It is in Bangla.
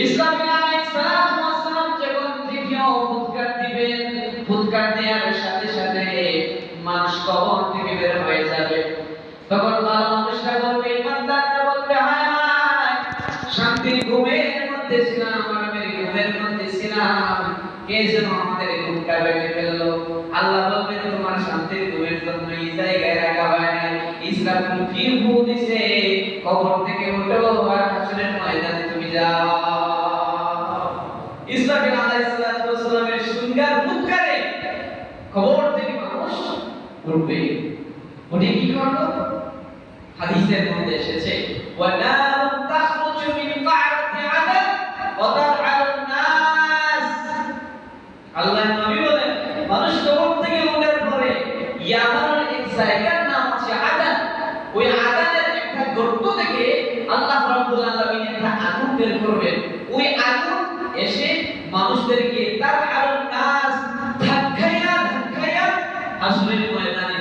ইসরাফিল আলাইহিস সালাতু ওয়াস সালাম যখন তৃতীয় ফুৎকার দিবেন, ফুৎকার দেওয়ার সাথে সাথে মানুষ কবর থেকে বের হয়ে যাবে। তখন মানুষরা বলবে, ইমানদাররা বলবে, হায় হায়, শান্তির ঘুমের মধ্যে ছিলাম, আরামের ঘুমের মধ্যে ছিলাম, কে যেন আমাদের ঘুমটা ভেঙে ফেললো। আল্লাহ বলবেন, তোমার শান্তির ঘুমের জন্য এই জায়গায় রাখা হয় নাই। ইসরাফিল ফির ফু দিছে, কবর থেকে উঠো আর হাসরের ময়দানে তুমি যাও। ইসরাফিল আলাইহিস সালাতু ওয়াস সালামের সুন্দর ফুৎকারে কবর থেকে মানুষ উঠবে। উঠে কি করলো? হাদিসের মধ্যে এসেছে, ওয়া নারুন তাখরুজু মিন কা'রাতি আদান ওয়া তারআলুন নাস। আল্লাহর নবী বলেন, মানুষ কবর থেকে ওঠার পরে ইয়ামানের এক জায়গার নাম আছে আদান। ওই আদানের একটা গর্ত থেকে আল্লাহ রাব্বুল আলামিন একটা আগুন বের করবেন। ওই আগুন এসে মানুষদেরকে তারআলুন নাস ধাক্কায়া ধাক্কায়া হাসরের ময়দানে